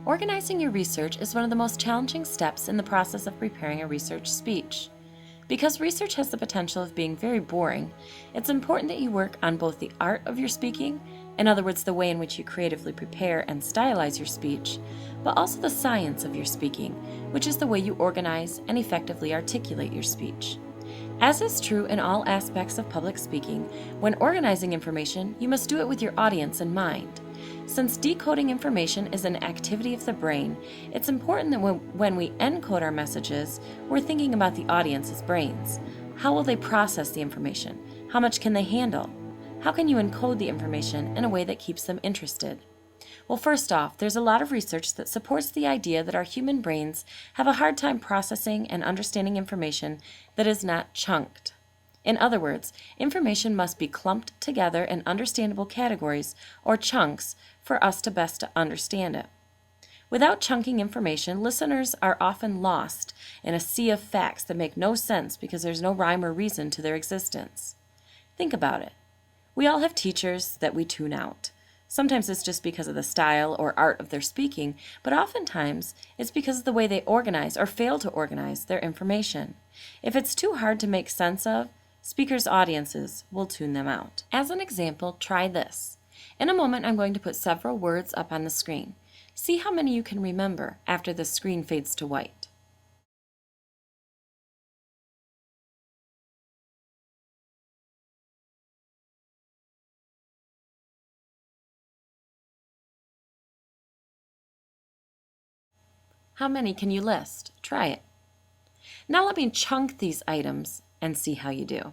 Organizing your research is one of the most challenging steps in the process of preparing a research speech. Because research has the potential of being very boring, it's important that you work on both the art of your speaking, in other words, the way in which you creatively prepare and stylize your speech, but also the science of your speaking, which is the way you organize and effectively articulate your speech. As is true in all aspects of public speaking, when organizing information, you must do it with your audience in mind. Since decoding information is an activity of the brain, it's important that when we encode our messages, we're thinking about the audience's brains. How will they process the information? How much can they handle? How can you encode the information in a way that keeps them interested? Well, first off, there's a lot of research that supports the idea that our human brains have a hard time processing and understanding information that is not chunked. In other words, information must be clumped together in understandable categories or chunks for us to best understand it. Without chunking information, listeners are often lost in a sea of facts that make no sense because there's no rhyme or reason to their existence. Think about it. We all have teachers that we tune out. Sometimes it's just because of the style or art of their speaking, but oftentimes it's because of the way they organize or fail to organize their information. If it's too hard to make sense of, speakers' audiences will tune them out. As an example, try this. In a moment, I'm going to put several words up on the screen. See how many you can remember after the screen fades to white. How many can you list? Try it. Now let me chunk these items and see how you do.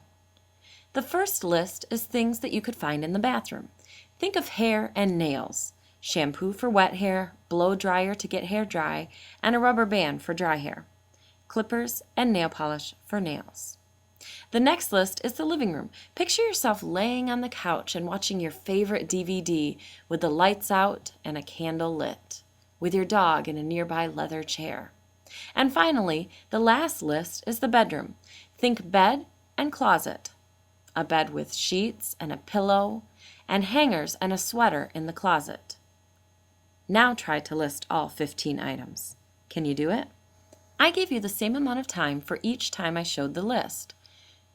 The first list is things that you could find in the bathroom. Think of hair and nails, shampoo for wet hair, blow dryer to get hair dry, and a rubber band for dry hair, clippers and nail polish for nails. The next list is the living room. Picture yourself laying on the couch and watching your favorite DVD with the lights out and a candle lit, with your dog in a nearby leather chair. And finally, the last list is the bedroom. Think bed and closet. A bed with sheets and a pillow, and hangers and a sweater in the closet. Now try to list all 15 items. Can you do it? I gave you the same amount of time for each time I showed the list.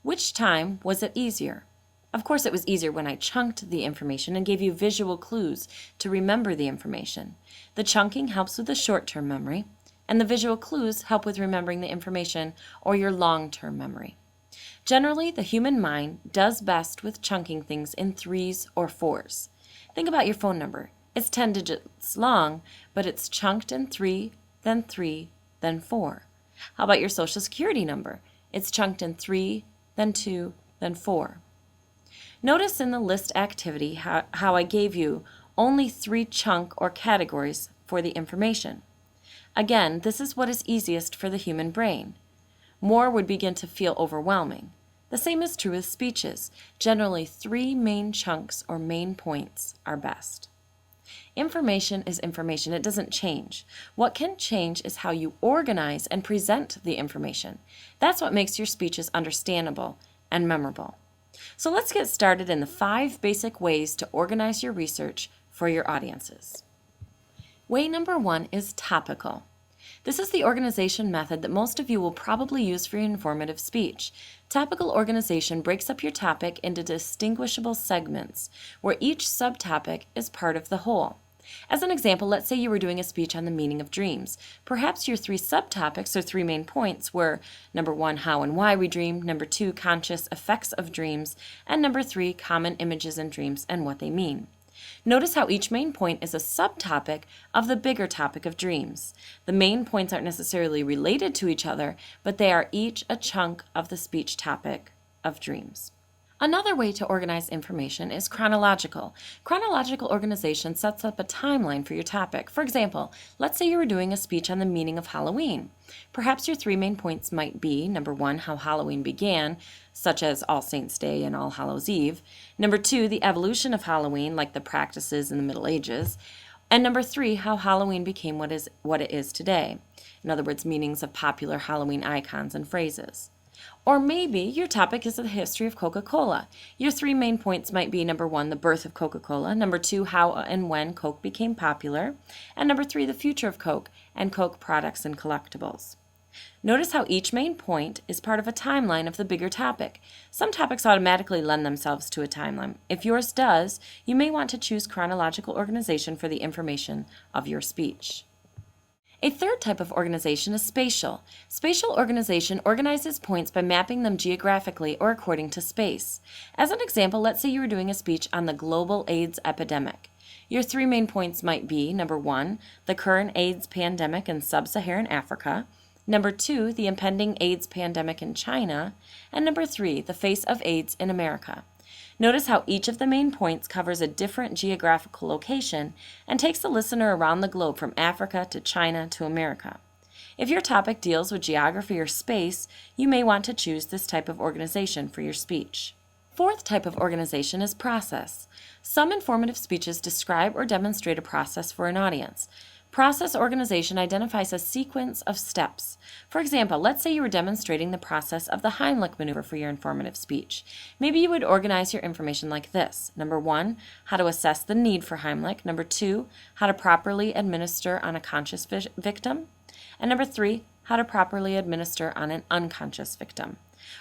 Which time was it easier? Of course, it was easier when I chunked the information and gave you visual clues to remember the information. The chunking helps with the short-term memory, and the visual clues help with remembering the information or your long-term memory. Generally, the human mind does best with chunking things in 3s or 4s. Think about your phone number. It's 10 digits long, but it's chunked in 3, then 4. How about your social security number? It's chunked in 3, then 2, then 4. Notice in the list activity how I gave you only 3 chunk or categories for the information. Again, this is what is easiest for the human brain. More would begin to feel overwhelming. The same is true with speeches. Generally, 3 main chunks or main points are best. Information is information. It doesn't change. What can change is how you organize and present the information. That's what makes your speeches understandable and memorable. So let's get started in the 5 basic ways to organize your research for your audiences. Way number 1 is topical. This is the organization method that most of you will probably use for your informative speech. Topical organization breaks up your topic into distinguishable segments, where each subtopic is part of the whole. As an example, let's say you were doing a speech on the meaning of dreams. Perhaps your 3 subtopics or 3 main points were number 1, how and why we dream, number 2, conscious effects of dreams, and number 3, common images in dreams and what they mean. Notice how each main point is a subtopic of the bigger topic of dreams. The main points aren't necessarily related to each other, but they are each a chunk of the speech topic of dreams. Another way to organize information is chronological. Chronological organization sets up a timeline for your topic. For example, let's say you were doing a speech on the meaning of Halloween. Perhaps your 3 main points might be, number 1, how Halloween began, such as All Saints' Day and All Hallows' Eve. Number 2, the evolution of Halloween, like the practices in the Middle Ages. And number 3, how Halloween became what it is today. In other words, meanings of popular Halloween icons and phrases. Or maybe your topic is the history of Coca-Cola. Your 3 main points might be number 1, the birth of Coca-Cola, number 2, how and when Coke became popular, and number 3, the future of Coke and Coke products and collectibles. Notice how each main point is part of a timeline of the bigger topic. Some topics automatically lend themselves to a timeline. If yours does, you may want to choose chronological organization for the information of your speech. A third type of organization is spatial. Spatial organization organizes points by mapping them geographically or according to space. As an example, let's say you were doing a speech on the global AIDS epidemic. Your 3 main points might be, number 1, the current AIDS pandemic in sub-Saharan Africa, number 2, the impending AIDS pandemic in China, and number 3, the face of AIDS in America. Notice how each of the main points covers a different geographical location and takes the listener around the globe from Africa to China to America. If your topic deals with geography or space, you may want to choose this type of organization for your speech. Fourth type of organization is process. Some informative speeches describe or demonstrate a process for an audience. Process organization identifies a sequence of steps. For example, let's say you were demonstrating the process of the Heimlich maneuver for your informative speech. Maybe you would organize your information like this. Number 1, how to assess the need for Heimlich. Number 2, how to properly administer on a conscious victim. And number 3, how to properly administer on an unconscious victim.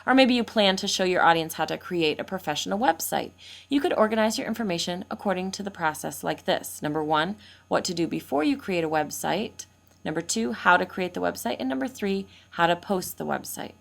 Or maybe you plan to show your audience how to create a professional website. You could organize your information according to the process like this. Number 1, what to do before you create a website. Number 2, how to create the website. And number 3, how to post the website.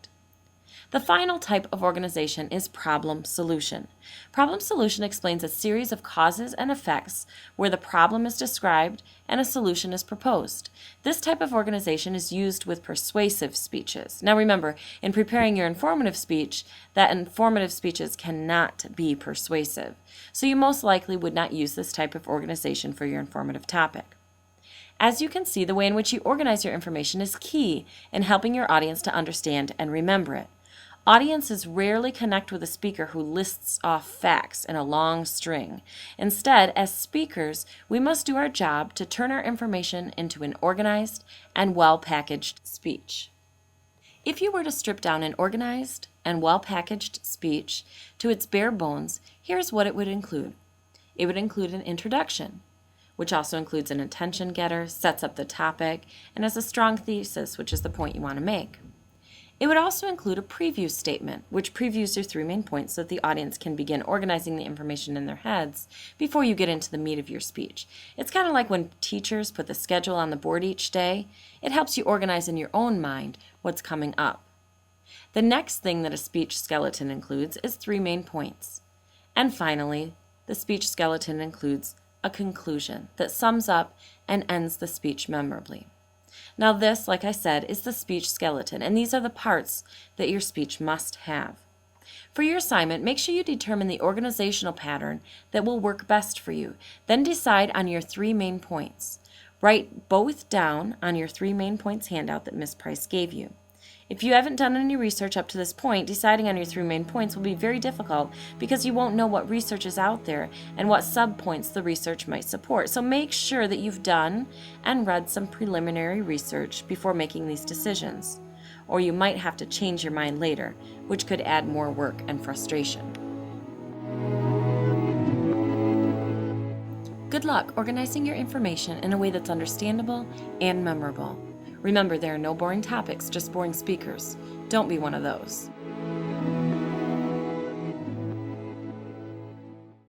The final type of organization is problem solution. Problem solution explains a series of causes and effects where the problem is described and a solution is proposed. This type of organization is used with persuasive speeches. Now remember, in preparing your informative speech, that informative speeches cannot be persuasive. So you most likely would not use this type of organization for your informative topic. As you can see, the way in which you organize your information is key in helping your audience to understand and remember it. Audiences rarely connect with a speaker who lists off facts in a long string. Instead, as speakers, we must do our job to turn our information into an organized and well-packaged speech. If you were to strip down an organized and well-packaged speech to its bare bones, here's what it would include. It would include an introduction, which also includes an attention getter, sets up the topic, and has a strong thesis, which is the point you want to make. It would also include a preview statement, which previews your 3 main points so that the audience can begin organizing the information in their heads before you get into the meat of your speech. It's kind of like when teachers put the schedule on the board each day. It helps you organize in your own mind what's coming up. The next thing that a speech skeleton includes is 3 main points. And finally, the speech skeleton includes a conclusion that sums up and ends the speech memorably. Now this, like I said, is the speech skeleton, and these are the parts that your speech must have. For your assignment, make sure you determine the organizational pattern that will work best for you. Then decide on your 3 main points. Write both down on your 3 main points handout that Ms. Price gave you. If you haven't done any research up to this point, deciding on your 3 main points will be very difficult because you won't know what research is out there and what subpoints the research might support. So make sure that you've done and read some preliminary research before making these decisions, or you might have to change your mind later, which could add more work and frustration. Good luck organizing your information in a way that's understandable and memorable. Remember, there are no boring topics, just boring speakers. Don't be one of those.